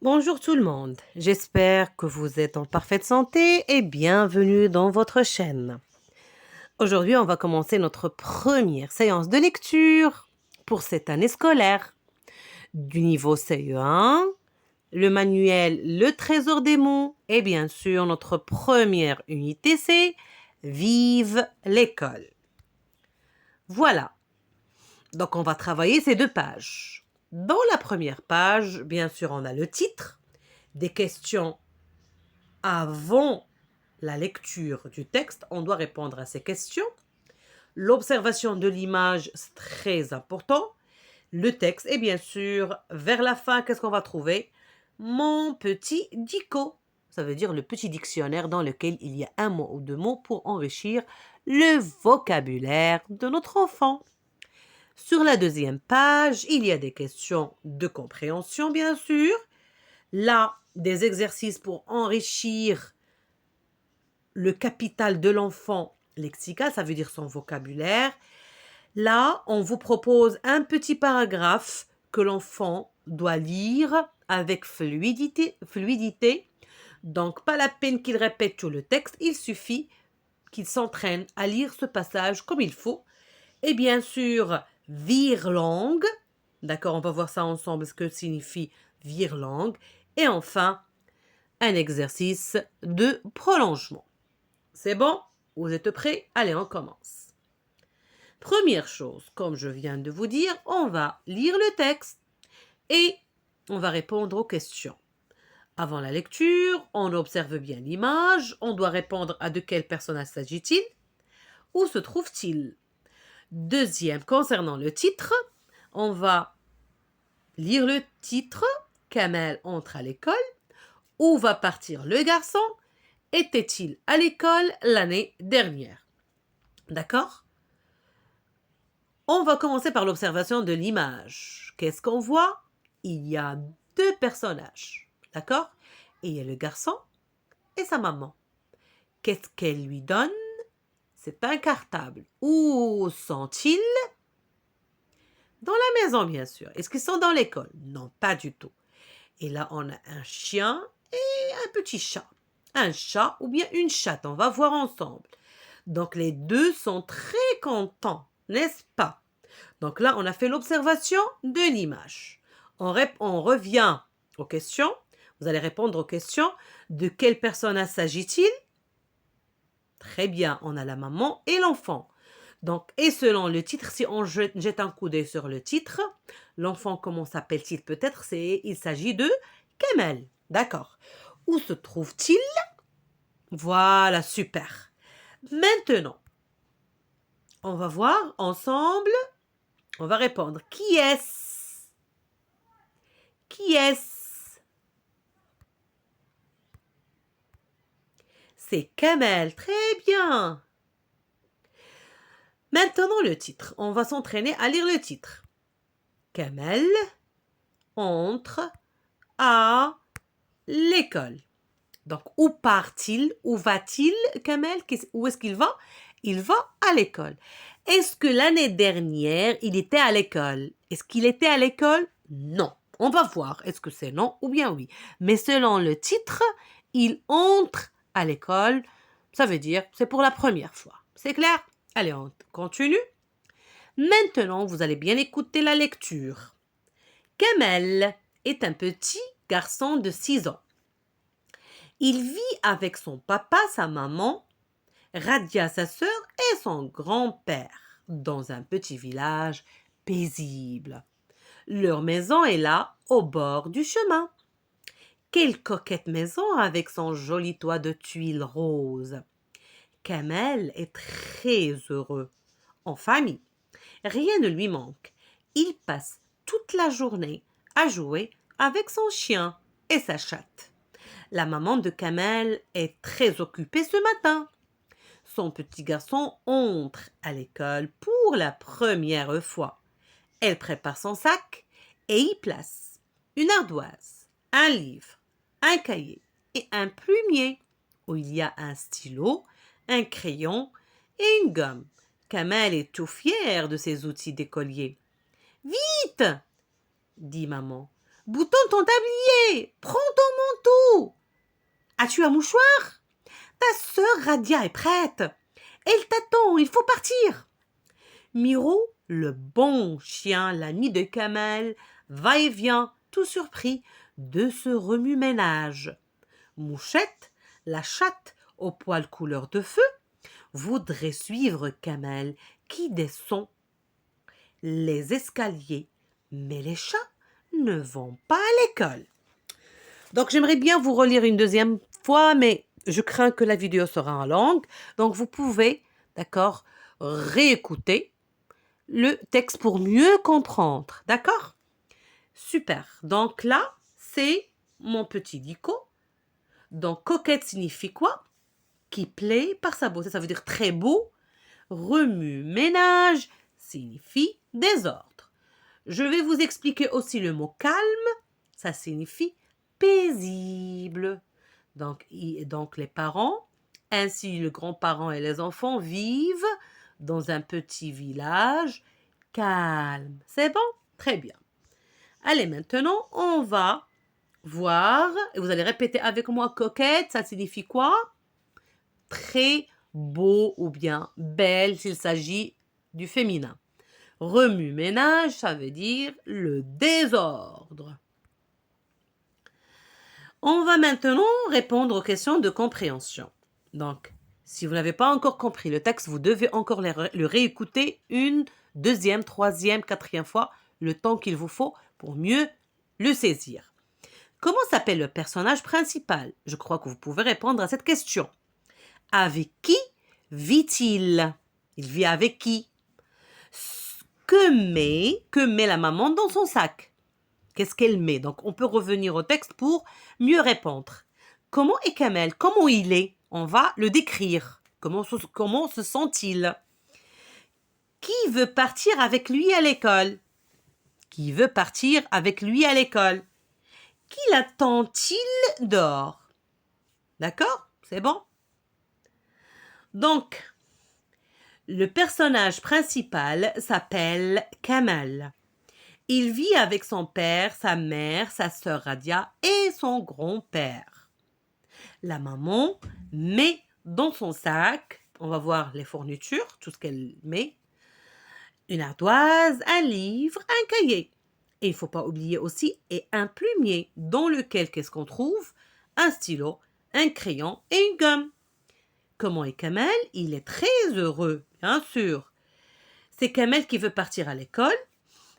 Bonjour tout le monde, j'espère que vous êtes en parfaite santé et bienvenue dans votre chaîne. Aujourd'hui, on va commencer notre première séance de lecture pour cette année scolaire du niveau CE1, le manuel Le Trésor des mots et bien sûr notre première unité c'est Vive l'école. Voilà, donc on va travailler ces deux pages. Dans la première page, bien sûr, on a le titre, des questions avant la lecture du texte, on doit répondre à ces questions. L'observation de l'image, c'est très important. Le texte, et bien sûr, vers la fin, qu'est-ce qu'on va trouver? Mon petit dico. Ça veut dire le petit dictionnaire dans lequel il y a un mot ou deux mots pour enrichir le vocabulaire de notre enfant. Sur la deuxième page, il y a des questions de compréhension, bien sûr. Là, des exercices pour enrichir le capital de l'enfant lexical, ça veut dire son vocabulaire. Là, on vous propose un petit paragraphe que l'enfant doit lire avec fluidité. Donc, pas la peine qu'il répète tout le texte, il suffit qu'il s'entraîne à lire ce passage comme il faut. Et bien sûr, virelangue. D'accord, on va voir ça ensemble, ce que signifie virelangue. Et enfin, un exercice de prolongement. C'est bon? Vous êtes prêts? Allez, on commence. Première chose, comme je viens de vous dire, on va lire le texte et on va répondre aux questions. Avant la lecture, on observe bien l'image, on doit répondre à de quel personnage s'agit-il? Où se trouve-t-il? Deuxième, concernant le titre, on va lire le titre. Kamel entre à l'école. Où va partir le garçon? Était-il à l'école l'année dernière? D'accord? On va commencer par l'observation de l'image. Qu'est-ce qu'on voit? Il y a deux personnages, d'accord? Et il y a le garçon et sa maman. Qu'est-ce qu'elle lui donne? C'est un cartable. Où sont-ils? Dans la maison, bien sûr. Est-ce qu'ils sont dans l'école? Non, pas du tout. Et là, on a un chien et un petit chat. Un chat ou bien une chatte, on va voir ensemble. Donc les deux sont très contents, n'est-ce pas? Donc là, on a fait l'observation de l'image. On revient aux questions. Vous allez répondre aux questions. De quel personnage s'agit-il? Très bien, on a la maman et l'enfant. Donc, et selon le titre, si on jette un coup d'œil sur le titre, l'enfant, comment s'appelle-t-il peut-être? Il s'agit de Kamel. D'accord. Où se trouve-t-il? Voilà, super. Maintenant, on va voir ensemble. On va répondre. Qui est-ce? Qui est-ce? C'est Kamel. Très bien. Maintenant le titre. On va s'entraîner à lire le titre. Kamel entre à l'école. Donc, où part-il? Où va-t-il, Kamel? Où est-ce qu'il va? Il va à l'école. Est-ce que l'année dernière, il était à l'école? Est-ce qu'il était à l'école? Non. On va voir. Est-ce que c'est non ou bien oui? Mais selon le titre, il entre à l'école. Ça veut dire, c'est pour la première fois. C'est clair? Allez, on continue. Maintenant, vous allez bien écouter la lecture. Kamel est un petit garçon de 6 ans. Il vit avec son papa, sa maman, Radia, sa sœur et son grand-père dans un petit village paisible. Leur maison est là, au bord du chemin. Quelle coquette maison avec son joli toit de tuiles roses. Kamel est très heureux. En famille, rien ne lui manque. Il passe toute la journée à jouer avec son chien et sa chatte. La maman de Kamel est très occupée ce matin. Son petit garçon entre à l'école pour la première fois. Elle prépare son sac et y place une ardoise, un livre, un cahier et un plumier où il y a un stylo, un crayon et une gomme. Kamel est tout fier de ses outils d'écolier. Vite! Dit maman. Boutonne ton tablier. Prends ton manteau. As-tu un mouchoir? Ta sœur Radia est prête. Elle t'attend, il faut partir. Miro, le bon chien, l'ami de Kamel, va et vient, tout surpris de ce remue-ménage. Mouchette, la chatte au poil couleur de feu, voudrait suivre Kamel qui descend les escaliers, mais les chats ne vont pas à l'école. Donc j'aimerais bien vous relire une deuxième fois, mais je crains que la vidéo sera en langue. Donc vous pouvez, d'accord, réécouter le texte pour mieux comprendre. D'accord? Super. Donc là, c'est mon petit dico. Donc coquette signifie quoi? Qui plaît par sa beauté. Ça veut dire très beau. Remue-ménage signifie désordre. Je vais vous expliquer aussi le mot calme. Ça signifie paisible. Donc les parents, ainsi le grand-parent et les enfants vivent dans un petit village calme. C'est bon? Très bien. Allez, maintenant, on va voir, et vous allez répéter avec moi coquette, ça signifie quoi? Très beau ou bien belle s'il s'agit du féminin. Remue-ménage, ça veut dire le désordre. On va maintenant répondre aux questions de compréhension. Donc, si vous n'avez pas encore compris le texte, vous devez encore le réécouter une deuxième, troisième, quatrième fois, le temps qu'il vous faut pour mieux le saisir. Comment s'appelle le personnage principal? Je crois que vous pouvez répondre à cette question. Avec qui vit-il? Il vit avec qui? Que met la maman dans son sac? Qu'est-ce qu'elle met? Donc, on peut revenir au texte pour mieux répondre. Comment est Kamel? Comment il est? On va le décrire. Comment se sent-il? Qui veut partir avec lui à l'école? Qui veut partir avec lui à l'école? Qui l'attend-il dehors? D'accord? C'est bon? Donc, le personnage principal s'appelle Kamel. Il vit avec son père, sa mère, sa sœur Radia et son grand-père. La maman met dans son sac, on va voir les fournitures, tout ce qu'elle met, une ardoise, un livre, un cahier. Et il ne faut pas oublier aussi et un plumier dans lequel qu'est-ce qu'on trouve? Un stylo, un crayon et une gomme. Comment est Kamel? Il est très heureux, bien sûr. C'est Kamel qui veut partir à l'école.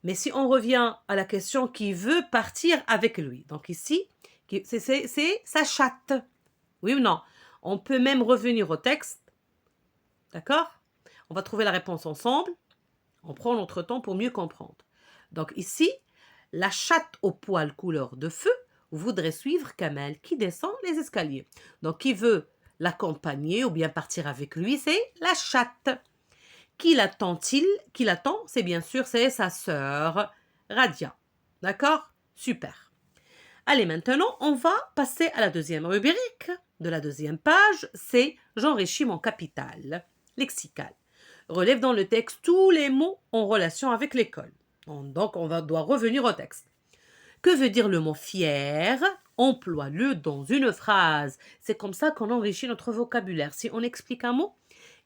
Mais si on revient à la question qui veut partir avec lui, donc ici, c'est sa chatte. Oui ou non? On peut même revenir au texte. D'accord? On va trouver la réponse ensemble. On prend notre temps pour mieux comprendre. Donc ici, la chatte au poil couleur de feu voudrait suivre Kamel qui descend les escaliers. Donc qui veut l'accompagner ou bien partir avec lui, c'est la chatte. Qui l'attend-il? Qui l'attend? C'est bien sûr, c'est sa sœur Radia. D'accord? Super. Allez, maintenant, on va passer à la deuxième rubrique de la deuxième page. C'est j'enrichis mon capital lexical. Relève dans le texte tous les mots en relation avec l'école. Donc, doit revenir au texte. Que veut dire le mot fier? Emploie-le dans une phrase. C'est comme ça qu'on enrichit notre vocabulaire. Si on explique un mot,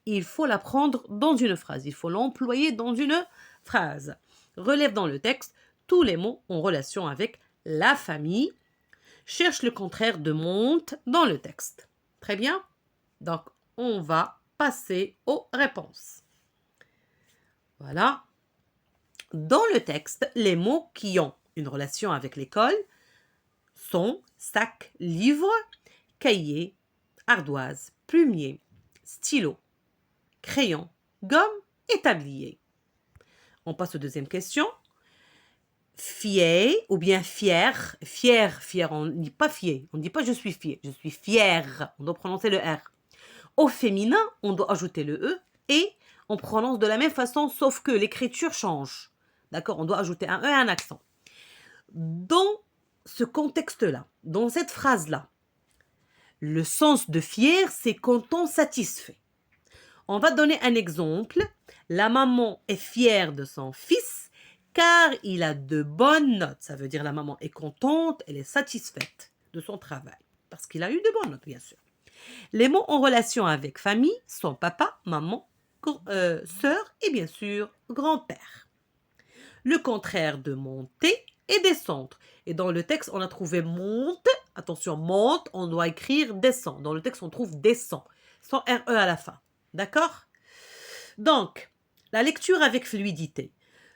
il faut l'apprendre dans une phrase. Il faut l'employer dans une phrase. Relève dans le texte tous les mots en relation avec la famille. Cherche le contraire de monte dans le texte. Très bien? Donc, on va passer aux réponses. Voilà. Dans le texte, les mots qui ont une relation avec l'école sont sac, livre, cahier, ardoise, plumier, stylo, crayon, gomme et tablier. On passe aux deuxième question. Fier ou bien fier. Fier, on ne dit pas fier. On ne dit pas je suis fier. Je suis fier. On doit prononcer le R. Au féminin, on doit ajouter le E et on prononce de la même façon sauf que l'écriture change. D'accord? On doit ajouter un E et un accent. Dans ce contexte-là, dans cette phrase-là, le sens de fier, c'est quand on satisfait. On va donner un exemple. La maman est fière de son fils car il a de bonnes notes. Ça veut dire la maman est contente, elle est satisfaite de son travail. Parce qu'il a eu de bonnes notes, bien sûr. Les mots en relation avec famille sont papa, maman, sœur et bien sûr grand-père. Le contraire de monter est descendre. Et dans le texte, on a trouvé monte. Attention, monte, on doit écrire descend. Dans le texte, on trouve descend, sans RE à la fin. D'accord? Donc, la lecture avec fluidité.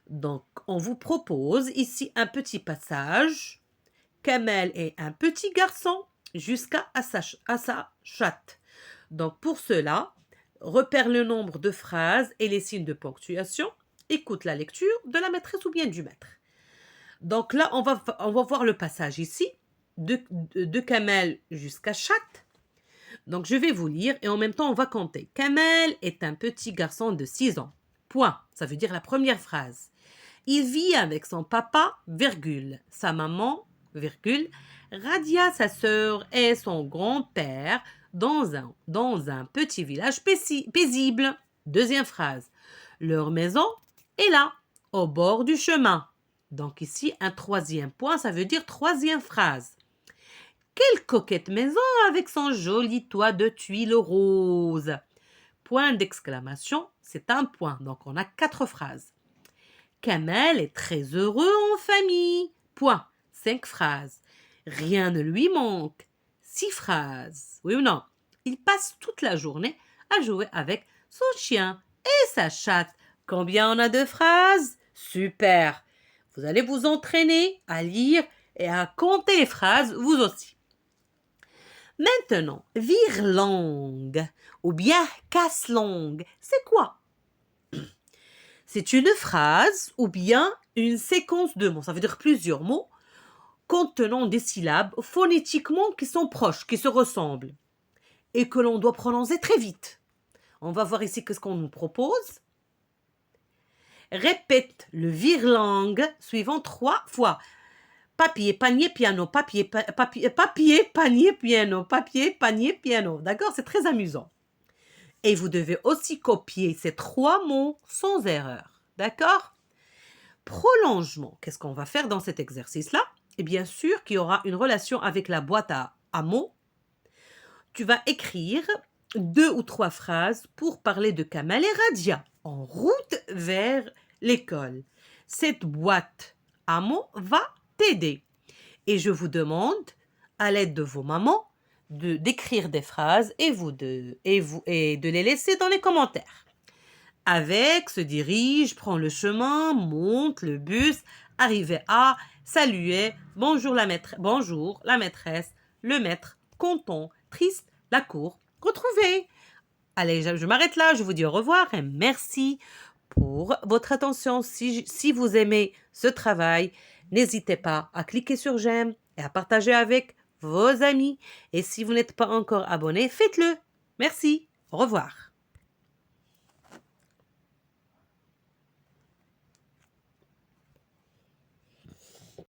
Donc, on vous propose ici un petit passage. Kamel est un petit garçon jusqu'à sa chatte. Donc, pour cela, repère le nombre de phrases et les signes de ponctuation. Écoute la lecture de la maîtresse ou bien du maître. Donc là, on va voir le passage ici, de Kamel jusqu'à chatte. Donc je vais vous lire et en même temps, on va compter. Kamel est un petit garçon de 6 ans. Point. Ça veut dire la première phrase. Il vit avec son papa, virgule, sa maman, virgule, Radia, sa sœur, et son grand-père dans un petit village paisible. Deuxième phrase. Leur maison est là, au bord du chemin. Donc ici, un troisième point, ça veut dire troisième phrase. Quelle coquette maison avec son joli toit de tuiles roses. Point d'exclamation, c'est un point. Donc on a 4 phrases. Kamel est très heureux en famille. Point. 5 phrases. Rien ne lui manque. 6 phrases. Oui ou non? Il passe toute la journée à jouer avec son chien et sa chatte. Combien on a de phrases? Super! Vous allez vous entraîner à lire et à compter les phrases, vous aussi. Maintenant, vire-langue ou bien casse-langue, c'est quoi? C'est une phrase ou bien une séquence de mots, ça veut dire plusieurs mots, contenant des syllabes phonétiquement qui sont proches, qui se ressemblent, et que l'on doit prononcer très vite. On va voir ici ce qu'on nous propose. Répète le vire-langue suivant 3 fois. Papier, panier, piano, papier, panier, piano, papier, panier, piano. D'accord? C'est très amusant. Et vous devez aussi copier ces 3 mots sans erreur. D'accord? Prolongement. Qu'est-ce qu'on va faire dans cet exercice-là? Et bien sûr qu'il y aura une relation avec la boîte à mots. Tu vas écrire 2 ou 3 phrases pour parler de Kamel et Radia en route vers l'école. Cette boîte à mots va t'aider. Et je vous demande, à l'aide de vos mamans, d'écrire des phrases et de les laisser dans les commentaires. Avec, se dirige, prend le chemin, monte le bus, arrivé à, saluer, bonjour la maîtresse, le maître, content, triste, la cour, retrouver. Allez, je m'arrête là, je vous dis au revoir et merci pour votre attention. Si vous aimez ce travail, n'hésitez pas à cliquer sur j'aime et à partager avec vos amis. Et si vous n'êtes pas encore abonné, faites-le. Merci. Au revoir.